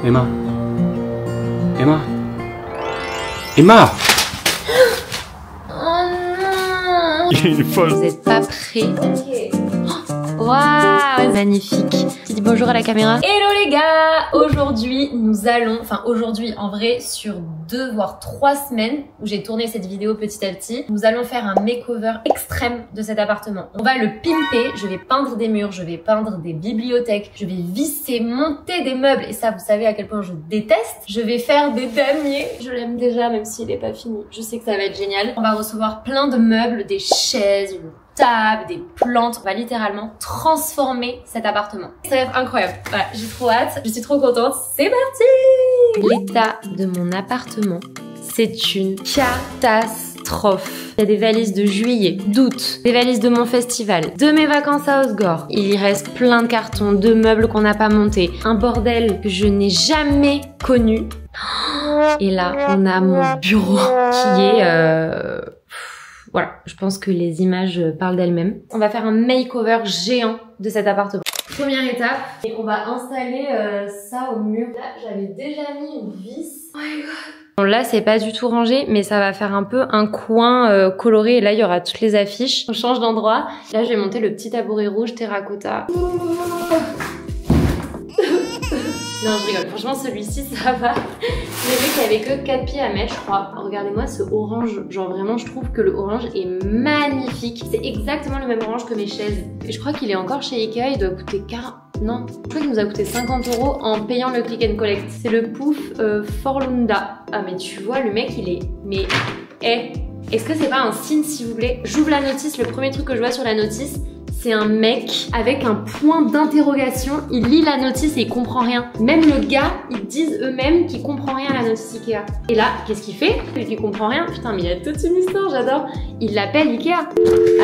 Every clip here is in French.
Emma. Emma. Emma. Oh non. Il est une folle. Vous êtes pas prêts? Ok. Waouh, magnifique. Tu dis bonjour à la caméra. Hello les gars. Aujourd'hui, nous allons, enfin aujourd'hui en vrai, sur 2 voire 3 semaines où j'ai tourné cette vidéo petit à petit, nous allons faire un makeover extrême de cet appartement. On va le pimper, je vais peindre des murs, je vais peindre des bibliothèques, je vais visser, monter des meubles et ça vous savez à quel point je déteste. Je vais faire des damiers, je l'aime déjà même s'il est pas fini. Je sais que ça va être génial. On va recevoir plein de meubles, des chaises, une table, des plantes. On va littéralement transformer cet appartement. Ça va être incroyable. Voilà, j'ai trop hâte. Je suis trop contente. C'est parti! L'état de mon appartement, c'est une catastrophe. Il y a des valises de juillet, d'août, des valises de mon festival, de mes vacances à Osgore. Il y reste plein de cartons, de meubles qu'on n'a pas montés. Un bordel que je n'ai jamais connu. Et là, on a mon bureau qui est... Voilà, je pense que les images parlent d'elles-mêmes. On va faire un makeover géant de cet appartement. Première étape, et on va installer ça au mur. Là, j'avais déjà mis une vis. Oh my god. Bon, là, c'est pas du tout rangé, mais ça va faire un peu un coin coloré. Et là, il y aura toutes les affiches. On change d'endroit. Là, je vais monter le petit tabouret rouge terracotta. Non, je rigole. Franchement, celui-ci, ça va. J'ai vu qu'il y avait que 4 pieds à mettre, je crois. Regardez-moi ce orange. Genre, vraiment, je trouve que le orange est magnifique. C'est exactement le même orange que mes chaises. Et je crois qu'il est encore chez Ikea. Il doit coûter 40... Non, je crois qu'il nous a coûté 50 € en payant le click and collect. C'est le pouf Forlunda. Ah, mais tu vois, le mec, il est... Mais... est-ce que c'est pas un signe, s'il vous plaît? J'ouvre la notice. Le premier truc que je vois sur la notice, c'est un mec avec un point d'interrogation. Il lit la notice et il comprend rien. Même le gars, ils disent eux-mêmes qu'ils comprennent rien à la notice Ikea. Et là, qu'est-ce qu'il fait? Il comprend rien. Putain, mais il y a toute une histoire, j'adore. Il l'appelle Ikea.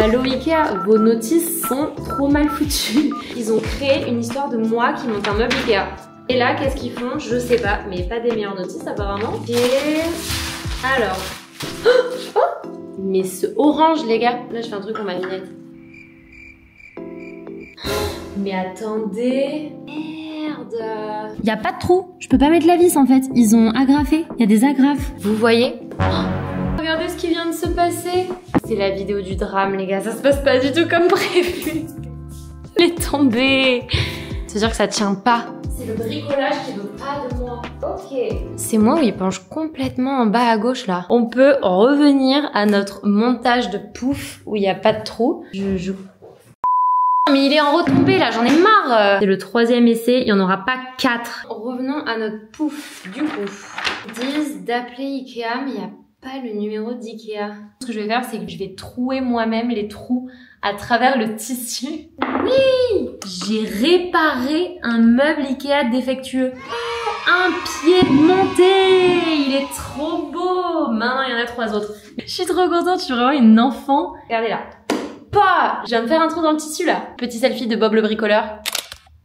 Allô Ikea, vos notices sont trop mal foutues. Ils ont créé une histoire de moi qui monte un meuble Ikea. Et là, qu'est-ce qu'ils font? Je sais pas, mais pas des meilleures notices apparemment. Et alors, mais ce orange, les gars. Là, je fais un truc en ma vignette. Mais attendez... Merde... Y a pas de trou. Je peux pas mettre la vis en fait. Ils ont agrafé. Y a des agrafes. Vous voyez? Regardez ce qui vient de se passer. C'est la vidéo du drame, les gars. Ça se passe pas du tout comme prévu. Elle est tombée. C'est-à-dire que ça tient pas. C'est le bricolage qui veut pas de moi. Ok. C'est moi où il penche complètement en bas à gauche là. On peut revenir à notre montage de pouf où il y a pas de trou. Mais il est en retombée là, j'en ai marre. C'est le 3e essai, il n'y en aura pas 4. Revenons à notre pouf. Du coup, ils disent d'appeler Ikea, mais il n'y a pas le numéro d'Ikea. Ce que je vais faire, c'est que je vais trouer moi-même les trous à travers le tissu. Oui! J'ai réparé un meuble Ikea défectueux. Un pied monté! Il est trop beau! Maintenant, il y en a 3 autres. Je suis trop contente, je suis vraiment une enfant. Regardez là. Je viens de faire un trou dans le tissu là. Petit selfie de Bob le bricoleur.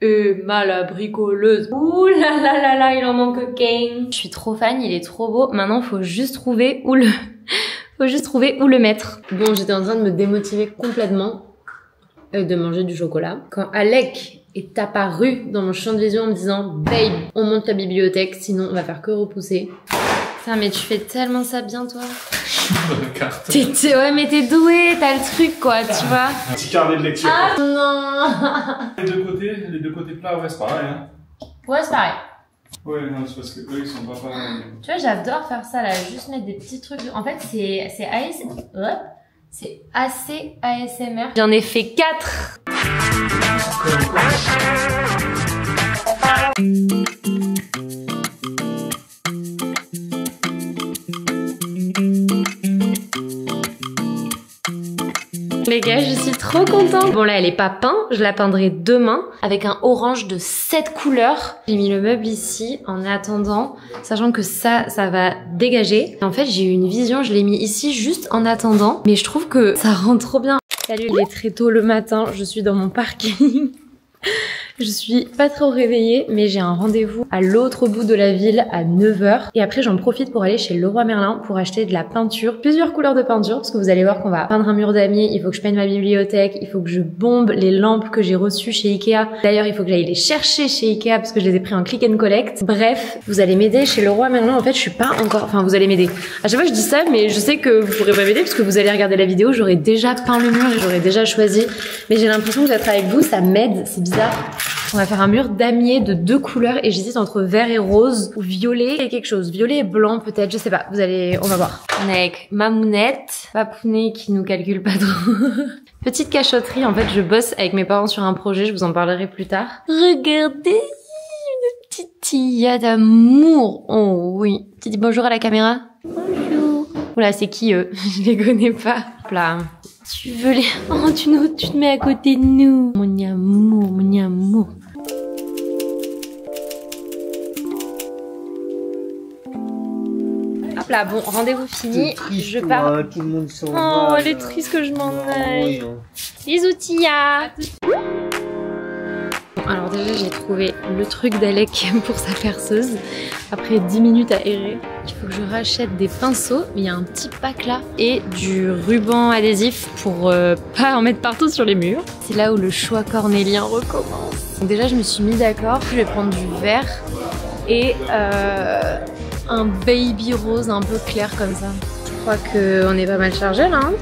Emma la bricoleuse. Ouh là là là là, il en manque qu'un. Je suis trop fan, il est trop beau. Maintenant, faut juste trouver où le... faut juste trouver où le mettre. Bon, j'étais en train de me démotiver complètement de manger du chocolat. Quand Alec est apparu dans mon champ de vision en me disant « Babe, on monte la bibliothèque, sinon on va faire que repousser. » Putain, mais tu fais tellement ça bien, toi. Ouais, mais t'es doué, t'as le truc, quoi, tu vois. Un petit carnet de lecture. Ah non. Les deux côtés plats, ouais, c'est pareil, hein. Ouais, c'est pareil. Ouais, non, c'est parce que eux, ils sont pas pareils. Tu vois, j'adore faire ça, là, juste mettre des petits trucs. En fait, c'est assez ASMR. J'en ai fait 4. Les gars, je suis trop contente. Bon là, elle est pas peinte, je la peindrai demain avec un orange de 7 couleurs. J'ai mis le meuble ici en attendant, sachant que ça va dégager. En fait, j'ai eu une vision, je l'ai mis ici juste en attendant, mais je trouve que ça rend trop bien. Salut, il est très tôt le matin, je suis dans mon parking. Je suis pas trop réveillée, mais j'ai un rendez-vous à l'autre bout de la ville à 9 h. Et après, j'en profite pour aller chez Leroy Merlin pour acheter de la peinture. Plusieurs couleurs de peinture, parce que vous allez voir qu'on va peindre un mur damier. Il faut que je peigne ma bibliothèque. Il faut que je bombe les lampes que j'ai reçues chez Ikea. D'ailleurs, il faut que j'aille les chercher chez Ikea parce que je les ai pris en click and collect. Bref, vous allez m'aider chez Leroy Merlin. En fait, je suis pas encore... Enfin, vous allez m'aider. À chaque fois, je dis ça, mais je sais que vous pourrez pas m'aider parce que vous allez regarder la vidéo. J'aurais déjà peint le mur et j'aurais déjà choisi. Mais j'ai l'impression que d'être avec vous, ça m'aide. C'est bizarre. On va faire un mur damier de 2 couleurs et j'hésite entre vert et rose ou violet et quelque chose. Violet et blanc peut-être, je sais pas. On va voir. On est avec Mamounette, Papounet qui nous calcule pas trop. Petite cachotterie, en fait je bosse avec mes parents sur un projet, je vous en parlerai plus tard. Regardez, une petite tilla d'amour. Oh oui. Tu dis bonjour à la caméra? Bonjour. Oula, c'est qui eux? Je les connais pas. Hop là. Tu veux les... Oh, tu te mets à côté de nous. Mon amour, mon amour. Hop là, bon, rendez-vous fini. Je pars. Tout le monde s'en Oh, va, elle est là. triste que je m'en aille. Oui, hein. Bisous, Tia. Alors déjà, j'ai trouvé le truc d'Alec pour sa perceuse. Après 10 minutes à errer, il faut que je rachète des pinceaux. Mais il y a un petit pack là. Et du ruban adhésif pour pas en mettre partout sur les murs. C'est là où le choix cornélien recommence. Donc déjà, je me suis mis d'accord. Je vais prendre du vert et un baby rose un peu clair comme ça. Je crois qu'on est pas mal chargé là. Hein.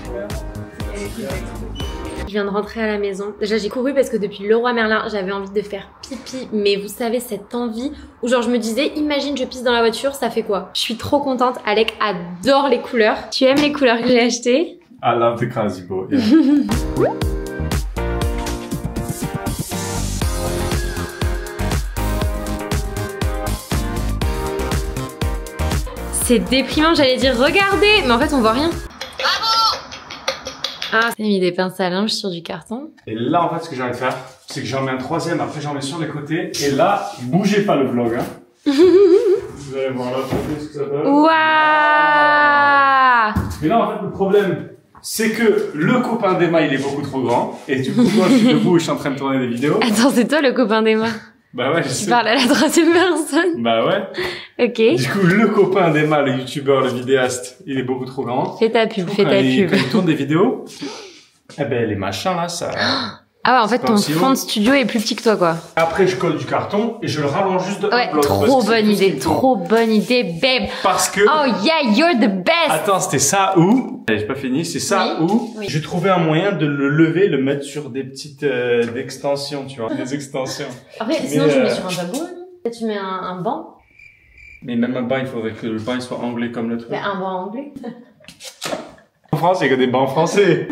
Je viens de rentrer à la maison. Déjà, j'ai couru parce que depuis Leroy Merlin, j'avais envie de faire pipi. Mais vous savez, cette envie où genre je me disais, imagine je pisse dans la voiture, ça fait quoi? Je suis trop contente. Alec adore les couleurs. Tu aimes les couleurs que j'ai achetées? I love the Krasibo, yeah. C'est déprimant, j'allais dire regardez, mais en fait on voit rien. Ah, j'ai mis des pinces à linge sur du carton. Et là, en fait, ce que j'ai envie de faire, c'est que j'en mets un troisième, après j'en mets sur les côtés, et là, bougez pas le vlog, hein. Vous allez voir là, ce que ça donne. Waouh! Mais là, en fait, le problème, c'est que le copain d'Emma, il est beaucoup trop grand, et du coup, moi, je suis debout et je suis en train de tourner des vidéos. Attends, c'est toi le copain d'Emma? Bah ouais, je Tu sais. parles à la troisième personne? Bah ouais. Ok. Du coup, le copain d'Emma, le youtubeur, le vidéaste, il est beaucoup trop grand. Fais ta pub, fais Quand ta il pub. tourne des vidéos, eh ben, les machins, là, ça... Ah ouais, en fait, pas ton aussi fond haut. de studio est plus petit que toi, quoi. Après, je colle du carton et je le rallonge juste de Ouais, un bloc. trop parce que c'est bonne tout ce idée, qu'il faut. trop bonne idée, babe. Parce que... Oh yeah, you're the best. Attends, c'était ça où... Allez, j'ai pas fini. C'est ça Oui. où Oui. j'ai trouvé un moyen de le lever, le mettre sur des petites extensions, tu vois. Des extensions. Après, Mais, sinon tu mets sur un tabouret, non? Tu mets un banc. Mais même un banc, il faudrait que le banc il soit anglais comme le truc. Mais un banc anglais. En France, il y a que des bancs français.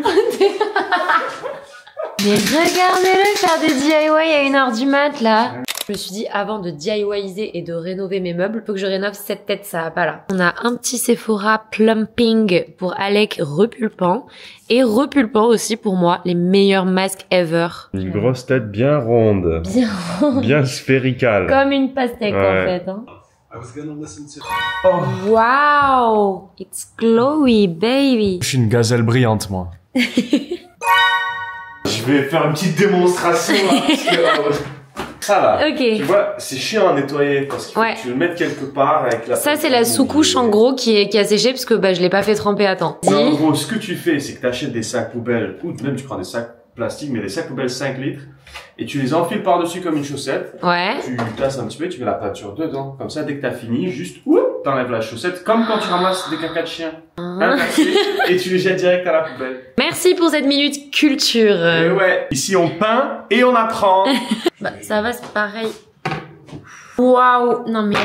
Mais regardez-le faire des DIY à 1h du mat, là. Je me suis dit, avant de DIYiser et de rénover mes meubles, faut que je rénove cette tête, ça va pas là. On a un petit Sephora plumping pour Alec repulpant et repulpant aussi pour moi, les meilleurs masques ever. Une grosse tête bien ronde, Bien bien sphéricale. comme une pastèque en Ouais. fait. Hein. Oh. Wow, it's glowy, baby. Je suis une gazelle brillante, moi. Je vais faire une petite démonstration, là. Parce que, ça, là. Ok. Tu vois, c'est chiant à nettoyer parce qu'il faut Ouais. que tu le mettes quelque part avec la... Ça c'est la sous-couche en gros qui a séché parce que bah je l'ai pas fait tremper à temps. Mais en Dis. gros, ce que tu fais, c'est que tu achètes des sacs poubelles, ou même tu prends des sacs plastiques, mais des sacs poubelles 5 litres, et tu les enfiles par-dessus comme une chaussette, Ouais. tu tasses un petit peu, tu mets la peinture dedans. Comme ça, dès que t'as fini, juste, t'enlèves la chaussette, comme quand tu ramasses des caca de chien. Inversé, et tu les jettes direct à la poubelle. Merci pour cette minute culture. Et ouais, ici on peint et on apprend. Bah ça va, c'est pareil. Waouh. Non mais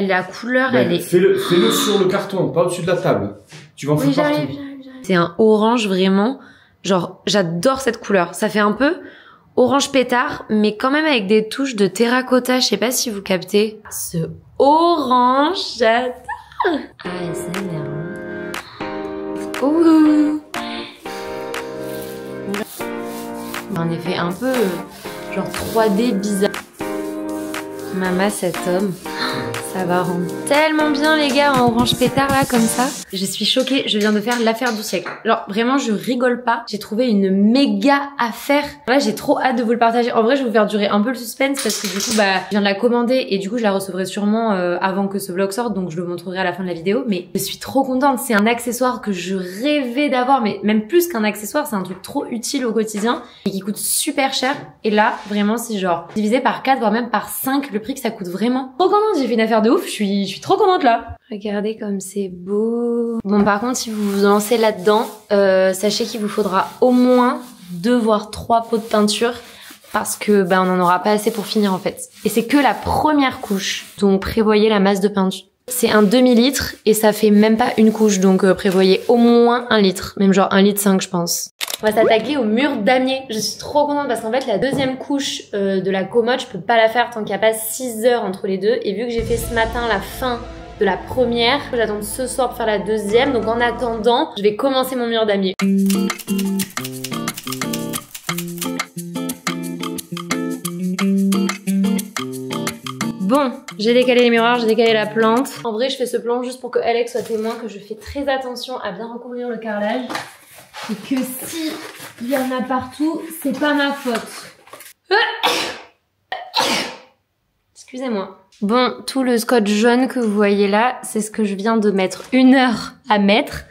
la couleur elle est... Fais-le sur le carton, pas au-dessus de la table. Tu vas en Oui foutre partout. j'arrive. C'est un orange vraiment. Genre j'adore cette couleur. Ça fait un peu orange pétard, mais quand même avec des touches de terracotta. Je sais pas si vous captez. Ce orange, j'adore. ASMR. Ouh. Un effet un peu genre 3D bizarre. Mama, cet homme, Ça va rendre tellement bien les gars en orange pétard là comme ça. Je suis choquée, je viens de faire l'affaire du siècle. Genre vraiment je rigole pas, j'ai trouvé une méga affaire. Là j'ai trop hâte de vous le partager. En vrai je vais vous faire durer un peu le suspense parce que du coup bah je viens de la commander et du coup je la recevrai sûrement avant que ce vlog sorte, donc je le montrerai à la fin de la vidéo. Mais je suis trop contente, c'est un accessoire que je rêvais d'avoir, mais même plus qu'un accessoire, c'est un truc trop utile au quotidien et qui coûte super cher. Et là vraiment c'est genre divisé par 4 voire même par 5 le prix que ça coûte vraiment. Trop contente, j'ai fait une affaire de ouf, je suis trop contente là. Regardez comme c'est beau. Bon par contre si vous vous lancez là-dedans, sachez qu'il vous faudra au moins 2 voire 3 pots de peinture parce que bah on en aura pas assez pour finir en fait. Et c'est que la première couche, donc prévoyez la masse de peinture. C'est un demi-litre et ça fait même pas une couche, donc prévoyez au moins 1 litre, même genre 1,5 litre je pense. On va s'attaquer au mur damier. Je suis trop contente parce qu'en fait la deuxième couche de la commode, je peux pas la faire tant qu'il n'y a pas 6 heures entre les deux. Et vu que j'ai fait ce matin la fin de la première, j'attends ce soir pour faire la deuxième. Donc en attendant, je vais commencer mon mur damier. Bon, j'ai décalé les miroirs, j'ai décalé la plante. En vrai, je fais ce plan juste pour que Alex soit témoin que je fais très attention à bien recouvrir le carrelage. Et que si il y en a partout, c'est pas ma faute. Excusez-moi. Bon, tout le scotch jaune que vous voyez là, c'est ce que je viens de mettre 1 heure à mettre.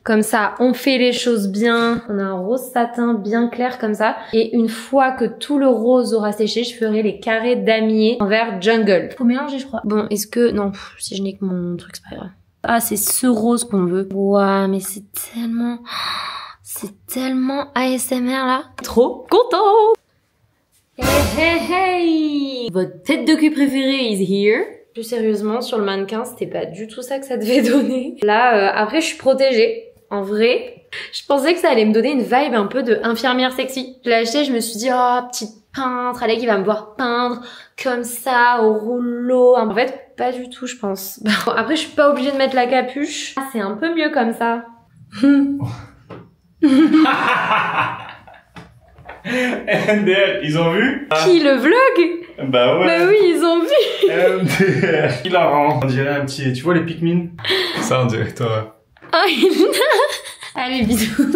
Comme ça, on fait les choses bien. On a un rose satin bien clair comme ça. Et une fois que tout le rose aura séché, je ferai les carrés damier en vert jungle. Faut mélanger, je crois. Bon, est-ce que... Non, si je n'ai que mon truc, c'est pas grave. Ah, c'est ce rose qu'on veut. Ouah, mais c'est tellement... C'est tellement ASMR là. Trop content. Hey hey hey. Votre tête de cul préférée is here. Plus sérieusement, sur le mannequin, c'était pas du tout ça que ça devait donner. Là, après, je suis protégée. En vrai, je pensais que ça allait me donner une vibe un peu de infirmière sexy. Je l'ai acheté, je me suis dit, oh, petite peintre, Alec, il va me voir peindre comme ça, au rouleau. En fait, pas du tout, je pense. Bon, après, je suis pas obligée de mettre la capuche. C'est un peu mieux comme ça. MDR, ils ont vu? Qui, le vlog? Bah ouais. Bah oui, ils ont vu. MDR. Hilarant. On dirait un petit... Tu vois les Pikmin? Ça, on dirait toi. Oh, allez, bisous.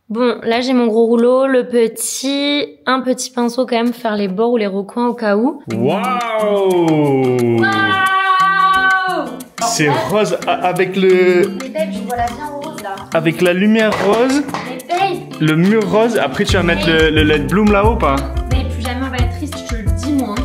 Bon, là j'ai mon gros rouleau, un petit pinceau quand même, faire les bords ou les recoins au cas où. Waouh! Wow. C'est rose avec le... Mais babe, je vois la bien rose là. Avec la lumière rose, Mais babe, le mur rose, après tu vas mettre le LED bloom là-haut pas? mais plus jamais on va être triste, je te le dis moi.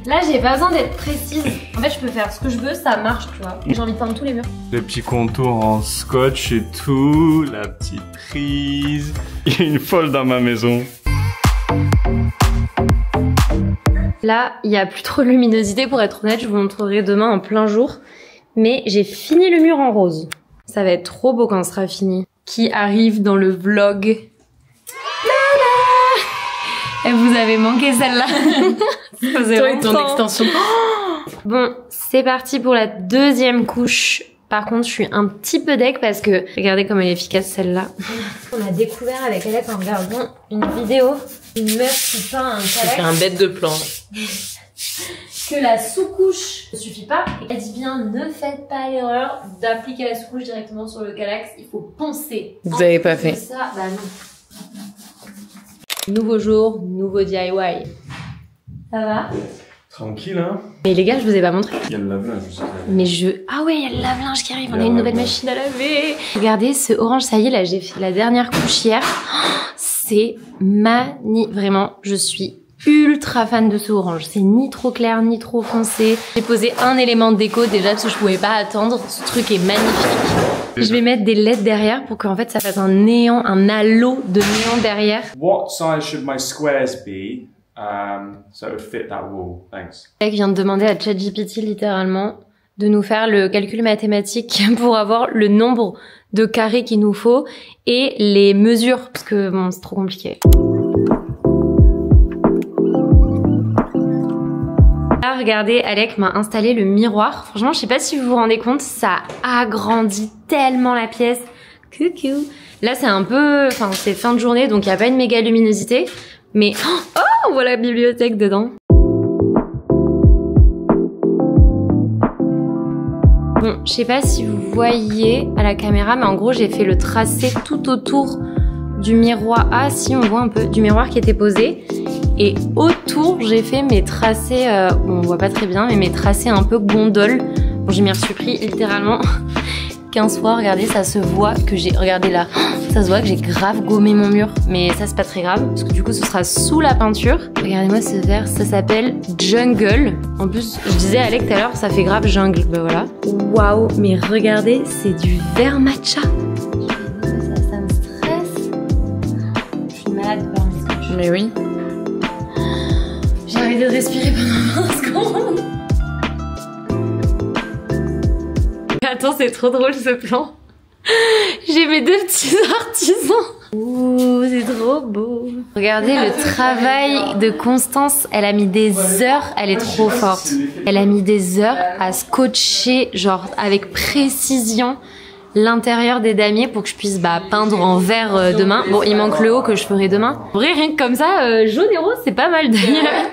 Là j'ai pas besoin d'être précise. En fait je peux faire ce que je veux, ça marche tu vois. J'ai envie de peindre tous les murs. Les petits contours en scotch et tout, la petite prise. Il y a une folle dans ma maison. Là, il n'y a plus trop de luminosité pour être honnête, je vous montrerai demain en plein jour. Mais j'ai fini le mur en rose. Ça va être trop beau quand ce sera fini. Qui arrive dans le vlog. Et vous avez manqué celle-là. Toi et ton extension. Bon, c'est parti pour la deuxième couche. Par contre, je suis un petit peu deg parce que regardez comme elle est efficace celle-là. On a découvert avec Alex en regardant une vidéo une meuf qui peint un C'est un bête de plan. que la sous-couche ne suffit pas. Elle dit bien, ne faites pas l'erreur d'appliquer la sous-couche directement sur le calax. Il faut poncer. Vous avez pas fait. Ça, bah non. Nouveau jour, nouveau DIY. Ça va? Tranquille hein. Mais les gars, je vous ai pas montré. Il y a le lave-linge, je sais pas. Mais ah ouais, il y a le lave-linge qui arrive. On a une nouvelle lave-linge. machine à laver. Regardez ce orange, ça y est, là j'ai fait la dernière couche hier. C'est magnifique. Vraiment, je suis ultra fan de ce orange. C'est ni trop clair, ni trop foncé. J'ai posé un élément de déco déjà parce que je pouvais pas attendre. Ce truc est magnifique. Je vais mettre des LED derrière pour qu'en fait ça fasse un néon, un halo de néon derrière. What size should my squares be? So it would fit that wall. Thanks. Mec vient de demander à ChatGPT littéralement de nous faire le calcul mathématique pour avoir le nombre de carrés qu'il nous faut et les mesures parce que bon c'est trop compliqué. Là regardez, Alec m'a installé le miroir. Franchement je sais pas si vous vous rendez compte, ça agrandit tellement la pièce. Coucou. Là c'est un peu, enfin c'est fin de journée donc il n'y a pas une méga luminosité. Mais oh, on voit la bibliothèque dedans. Bon, je sais pas si vous voyez à la caméra, mais en gros, j'ai fait le tracé tout autour du miroir. Ah si, on voit un peu du miroir qui était posé. Et autour, j'ai fait mes tracés, bon, on voit pas très bien, mais mes tracés un peu gondole. Bon, je m'y suis pris littéralement 15 fois. Regardez, ça se voit que j'ai... Regardez là, ça se voit que j'ai grave gommé mon mur. Mais ça, c'est pas très grave, parce que du coup, ce sera sous la peinture. Regardez-moi ce verre, ça s'appelle Jungle. En plus, je disais à Alec tout à l'heure, ça fait grave jungle. Bah voilà. Waouh, mais regardez, c'est du verre matcha. Ça me stresse. Je suis malade de faire mes trucs. Mais oui. J'ai arrêté de respirer pendant 20 secondes. Attends, c'est trop drôle ce plan. J'ai mes deux petits artisans. Ouh, c'est trop beau. Regardez le travail de Constance. Elle a mis des heures, elle est trop forte. Elle a mis des heures à scotcher, genre avec précision, l'intérieur des damiers pour que je puisse peindre en vert demain. Bon, il manque le haut que je ferai demain. En vrai, rien que comme ça, jaune et rose, c'est pas mal d'ailleurs.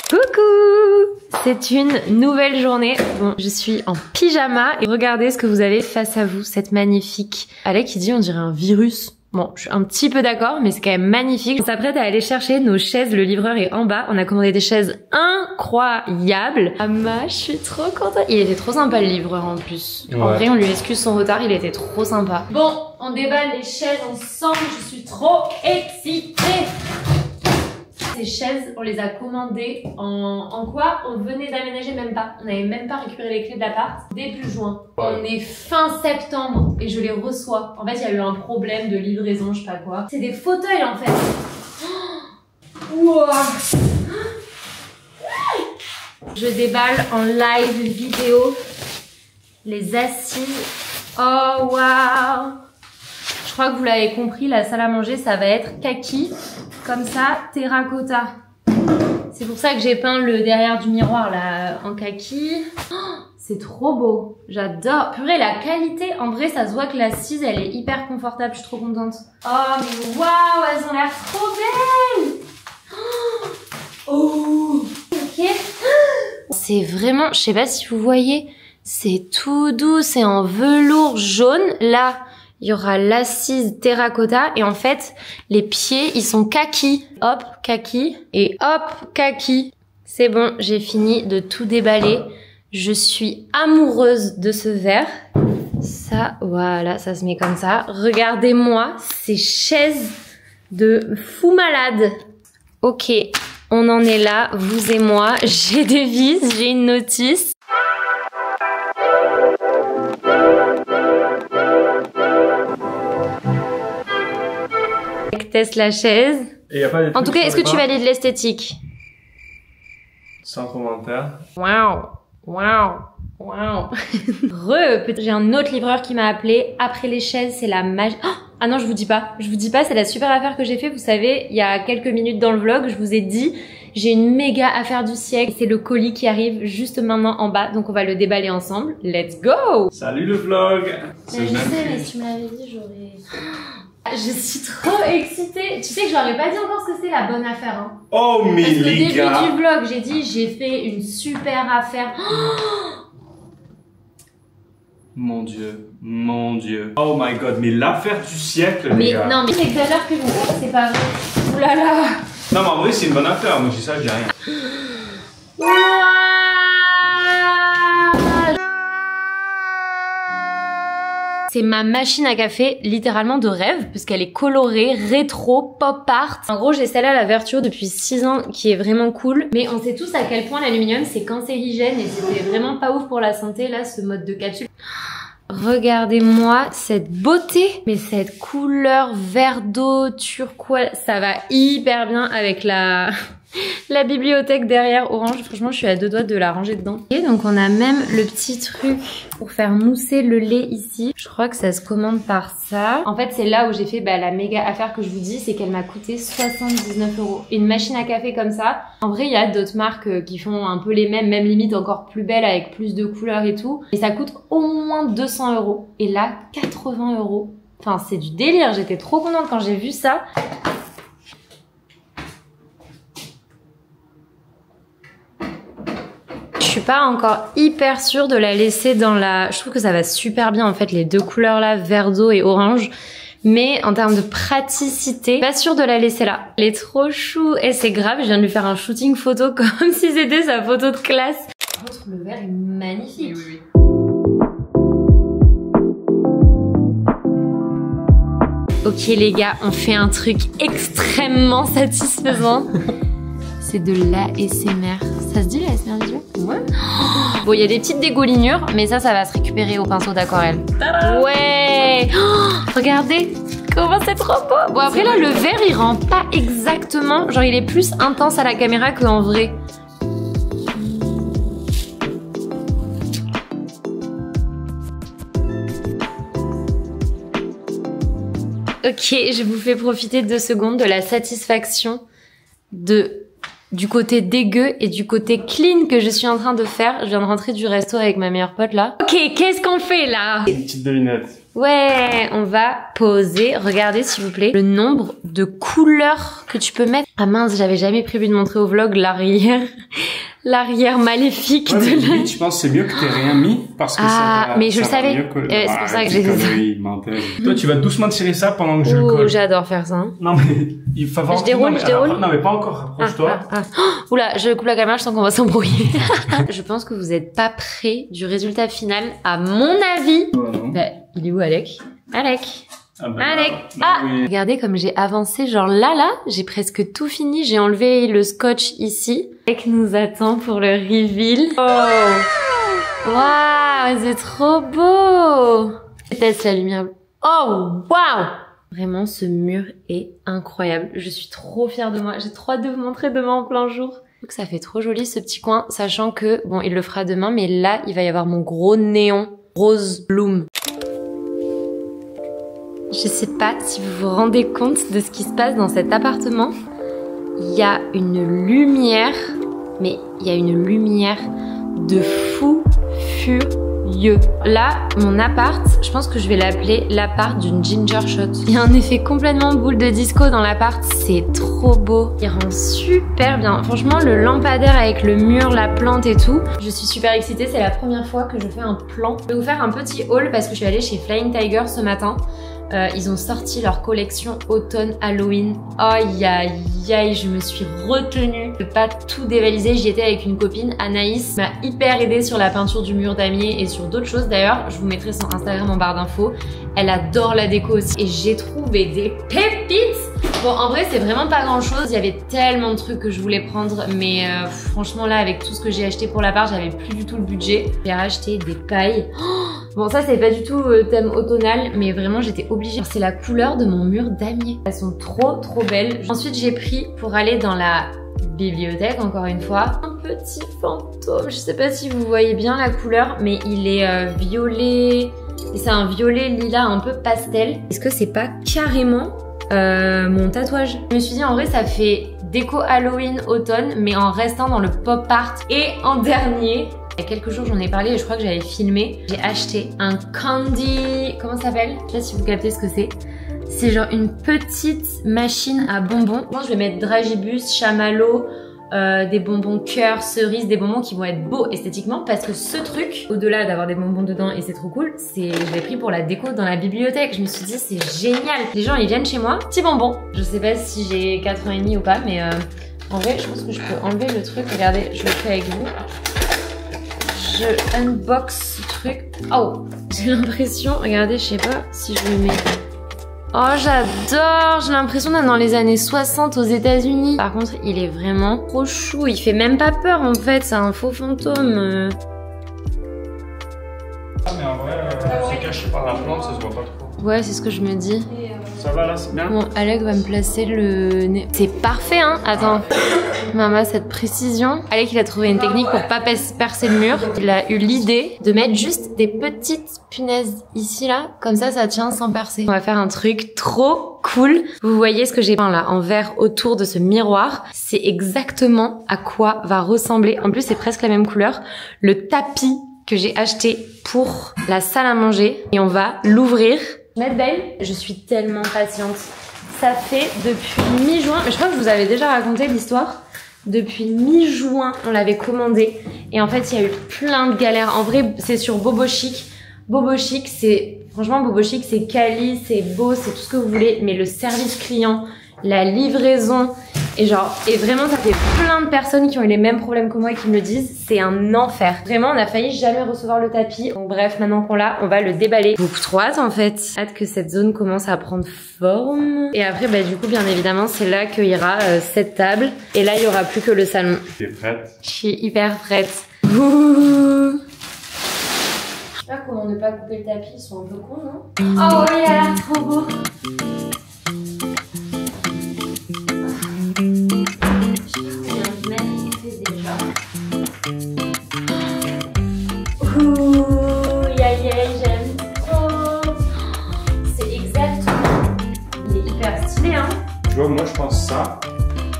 Coucou! C'est une nouvelle journée. Bon, je suis en pyjama et regardez ce que vous avez face à vous, cette magnifique... Alec qui dit on dirait un virus. Bon, je suis un petit peu d'accord, mais c'est quand même magnifique. On s'apprête à aller chercher nos chaises, le livreur est en bas. On a commandé des chaises incroyables. Je suis trop contente. Il était trop sympa le livreur en plus. Ouais. En vrai, on lui excuse son retard, il était trop sympa. Bon, on déballe les chaises ensemble, je suis trop excitée. Ces chaises, on les a commandées en quoi? On venait d'aménager même pas. On n'avait même pas récupéré les clés de l'appart. Début juin. Ouais. On est fin septembre et je les reçois. En fait, il y a eu un problème de livraison, je sais pas quoi. C'est des fauteuils en fait. Wow. Je déballe en live vidéo les assises. Oh waouh. Je crois que vous l'avez compris, la salle à manger, ça va être kaki. Comme ça, terracotta. C'est pour ça que j'ai peint le derrière du miroir là en kaki. Oh, c'est trop beau. J'adore. Purée, la qualité, en vrai, ça se voit que l'assise, elle est hyper confortable. Je suis trop contente. Oh, mais waouh, elles ont l'air trop belles. Oh, ok. C'est vraiment, je sais pas si vous voyez, c'est tout doux, c'est en velours jaune. Là, il y aura l'assise terracotta et en fait, les pieds, ils sont kaki. Hop, kaki et hop, kaki. C'est bon, j'ai fini de tout déballer. Je suis amoureuse de ce verre. Ça, voilà, ça se met comme ça. Regardez-moi ces chaises de fou malade. Ok, on en est là, vous et moi. J'ai des vis, j'ai une notice. Teste la chaise. Et y a pas des en tout cas, est-ce que tu valides l'esthétique? Sans commentaire. Waouh, waouh, waouh. J'ai un autre livreur qui m'a appelé. Après les chaises, c'est la magie. Oh, ah non, je vous dis pas. Je vous dis pas, c'est la super affaire que j'ai fait. Vous savez, il y a quelques minutes dans le vlog, je vous ai dit, j'ai une méga affaire du siècle. C'est le colis qui arrive juste maintenant en bas. Donc on va le déballer ensemble. Let's go! Salut le vlog! Je sais, mais si tu me l'avais dit, j'aurais... Je suis trop excitée. Tu sais que j'aurais pas dit encore ce que c'est la bonne affaire. Hein. Oh mais parce qu'au les gars, début du vlog, j'ai dit j'ai fait une super affaire. Mon dieu, mon dieu. Oh my god, mais l'affaire du siècle les gars. Non mais j'exagère que vous, c'est pas vrai. Oulala. Non mais en vrai c'est une bonne affaire, moi je dis ça, je dis rien. C'est ma machine à café littéralement de rêve puisqu'elle est colorée, rétro, pop art. En gros, j'ai celle-là, la Vertuo, depuis 6 ans qui est vraiment cool. Mais on sait tous à quel point l'aluminium c'est cancérigène et c'était vraiment pas ouf pour la santé là, ce mode de capsule. Regardez-moi cette beauté, mais cette couleur vert d'eau, turquoise, ça va hyper bien avec la bibliothèque derrière orange. Franchement, je suis à 2 doigts de la ranger dedans. Et donc, on a même le petit truc pour faire mousser le lait ici. Je crois que ça se commande par ça. En fait, c'est là où j'ai fait la méga affaire que je vous dis, c'est qu'elle m'a coûté 79 €. Et une machine à café comme ça. En vrai, il y a d'autres marques qui font un peu les mêmes, même limite encore plus belles avec plus de couleurs et tout. Et ça coûte au moins 200 €. Et là, 80 €. Enfin, c'est du délire. J'étais trop contente quand j'ai vu ça. Je suis pas encore hyper sûre de la laisser dans la... Je trouve que ça va super bien en fait, les deux couleurs là, vert d'eau et orange. Mais en termes de praticité, pas sûre de la laisser là. Elle est trop chou. Et c'est grave, je viens de lui faire un shooting photo comme si c'était sa photo de classe. Par contre, le vert est magnifique. Oui, oui. Ok les gars, on fait un truc extrêmement satisfaisant. C'est de l'ASMR. Ça se dit l'ASMR visuel? Ouais. Bon, il y a des petites dégoulinures, mais ça va se récupérer au pinceau d'aquarelle. Ouais. Regardez comment c'est trop beau. Bon après là, le vert il rend pas exactement, genre il est plus intense à la caméra qu'en vrai. Ok, je vous fais profiter 2 secondes de la satisfaction du côté dégueu et du côté clean que je suis en train de faire. Je viens de rentrer du resto avec ma meilleure pote là. Ok, qu'est-ce qu'on fait là? Une petite devinette. Ouais, on va poser. Regardez s'il vous plaît le nombre de couleurs que tu peux mettre. Ah mince, j'avais jamais prévu de montrer au vlog l'arrière maléfique ouais, de la... Limite, je pense que c'est mieux que t'aies rien mis parce que ça mais je le savais. C'est pour ça que j'ai dit ça. Toi, tu vas doucement tirer ça pendant que je le colle. J'adore faire ça. Hein. Non mais il faut avoir... Je déroule. Non mais pas encore, approche-toi. Oula, je coupe la caméra, je sens qu'on va s'embrouiller. Je pense que vous êtes pas prêts du résultat final. À mon avis... Bah, il est où Alec? Alec, oui. Regardez comme j'ai avancé, genre là, j'ai presque tout fini, j'ai enlevé le scotch ici. Alec nous attend pour le reveal. Oh, waouh, c'est trop beau. Teste la lumière. Oh, waouh. Vraiment, ce mur est incroyable. Je suis trop fière de moi. J'ai trop hâte de vous montrer demain en plein jour. Donc ça fait trop joli ce petit coin, sachant que, bon, il le fera demain, mais là, il va y avoir mon gros néon rose bloom. Je sais pas si vous vous rendez compte de ce qui se passe dans cet appartement. Il y a une lumière, mais il y a une lumière de fou furieux. Là, mon appart, je pense que je vais l'appeler l'appart d'une ginger shot. Il y a un effet complètement boule de disco dans l'appart, c'est trop beau. Il rend super bien. Franchement, le lampadaire avec le mur, la plante et tout, je suis super excitée. C'est la première fois que je fais un plan. Je vais vous faire un petit haul parce que je suis allée chez Flying Tiger ce matin. Ils ont sorti leur collection automne Halloween. Aïe aïe aïe, je me suis retenue de pas tout dévaliser. J'y étais avec une copine, Anaïs, m'a hyper aidée sur la peinture du mur damier et sur d'autres choses. D'ailleurs, je vous mettrai son Instagram en barre d'infos. Elle adore la déco aussi et j'ai trouvé des pépites. Bon, en vrai, c'est vraiment pas grand chose. Il y avait tellement de trucs que je voulais prendre, mais franchement là, avec tout ce que j'ai acheté pour l'appart, j'avais plus du tout le budget. J'ai racheté des pailles. Bon, ça c'est pas du tout thème automnal, mais vraiment j'étais obligée. C'est la couleur de mon mur damier. Elles sont trop belles. Ensuite, j'ai pris pour aller dans la bibliothèque, encore une fois, un petit fantôme. Je sais pas si vous voyez bien la couleur, mais il est violet. Et c'est un violet lilas un peu pastel. Est-ce que c'est pas carrément mon tatouage? Je me suis dit en vrai ça fait déco Halloween automne, mais en restant dans le pop art. Et en dernier, il y a quelques jours j'en ai parlé et je crois que j'avais filmé, j'ai acheté un candy, comment ça s'appelle? Je sais pas si vous captez ce que c'est. C'est genre une petite machine à bonbons. Moi je vais mettre dragibus, chamallow, des bonbons cœur, cerises, des bonbons qui vont être beaux esthétiquement, parce que ce truc, au-delà d'avoir des bonbons dedans et c'est trop cool, je l'ai pris pour la déco dans la bibliothèque. Je me suis dit c'est génial. Les gens ils viennent chez moi, petit bonbon. Je sais pas si j'ai 4 ans et demi ou pas, mais en vrai je pense que je peux enlever le truc. Regardez, je le fais avec vous. Je unbox ce truc. Oh, j'ai l'impression, regardez, je sais pas si je le mets. Oh, j'adore! J'ai l'impression d'être dans les années 60 aux États-Unis. Par contre, il est vraiment trop chou. Il fait même pas peur en fait. C'est un faux fantôme. Ah, mais en vrai, c'est caché par la plante, ça se voit pas trop. Ouais, c'est ce que je me dis. Ça va là, c'est bien? Bon, Alec va me placer le nez. C'est parfait, hein? Attends. Maman, cette précision. Alec, il a trouvé une technique pour pas percer le mur. Il a eu l'idée de mettre juste des petites punaises ici, là. Comme ça tient sans percer. On va faire un truc trop cool. Vous voyez ce que j'ai peint là, en vert autour de ce miroir. C'est exactement à quoi va ressembler. En plus, c'est presque la même couleur. Le tapis que j'ai acheté pour la salle à manger. Et on va l'ouvrir. Mettre belle. Je suis tellement patiente. Ça fait depuis mi-juin, mais je crois que je vous avais déjà raconté l'histoire. Depuis mi-juin, on l'avait commandé. Et en fait, il y a eu plein de galères. En vrai, c'est sur Bobo Chic. Bobo Chic, c'est... Franchement, Bobo Chic, c'est quali, c'est beau, c'est tout ce que vous voulez. Mais le service client, la livraison... Et vraiment, ça fait plein de personnes qui ont eu les mêmes problèmes que moi et qui me le disent. C'est un enfer. Vraiment, on a failli jamais recevoir le tapis. Donc bref, maintenant qu'on l'a, on va le déballer. Beaucoup trop hâte en fait. Hâte que cette zone commence à prendre forme. Et après, bah du coup, bien évidemment, c'est là qu'il y aura cette table. Et là, il y aura plus que le salon. T'es prête? Je suis hyper prête. Ouh. Je sais pas comment ne pas couper le tapis. Ils sont un peu cons, non? Oh, il a l'air trop beau. J'aime trop. C'est exactement. Il est hyper stylé, hein. Tu vois, moi je pense ça.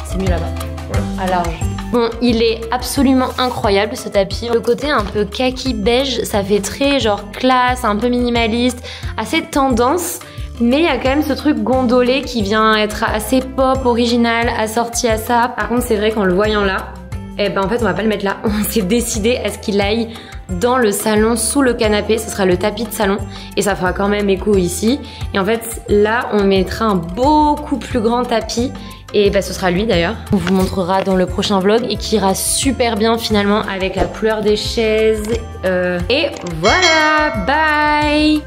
C'est mieux là-bas. Ouais. À large. Bon, il est absolument incroyable ce tapis. Le côté un peu kaki beige, ça fait très genre classe, un peu minimaliste, assez tendance. Mais il y a quand même ce truc gondolé qui vient être assez pop, original, assorti à ça. Par contre, c'est vrai qu'en le voyant là, eh ben en fait on va pas le mettre là. On s'est décidé à ce qu'il aille dans le salon sous le canapé. Ce sera le tapis de salon et ça fera quand même écho ici. Et en fait là on mettra un beaucoup plus grand tapis. Et bah ce sera lui d'ailleurs. On vous montrera dans le prochain vlog et qui ira super bien finalement avec la couleur des chaises. Et voilà, bye.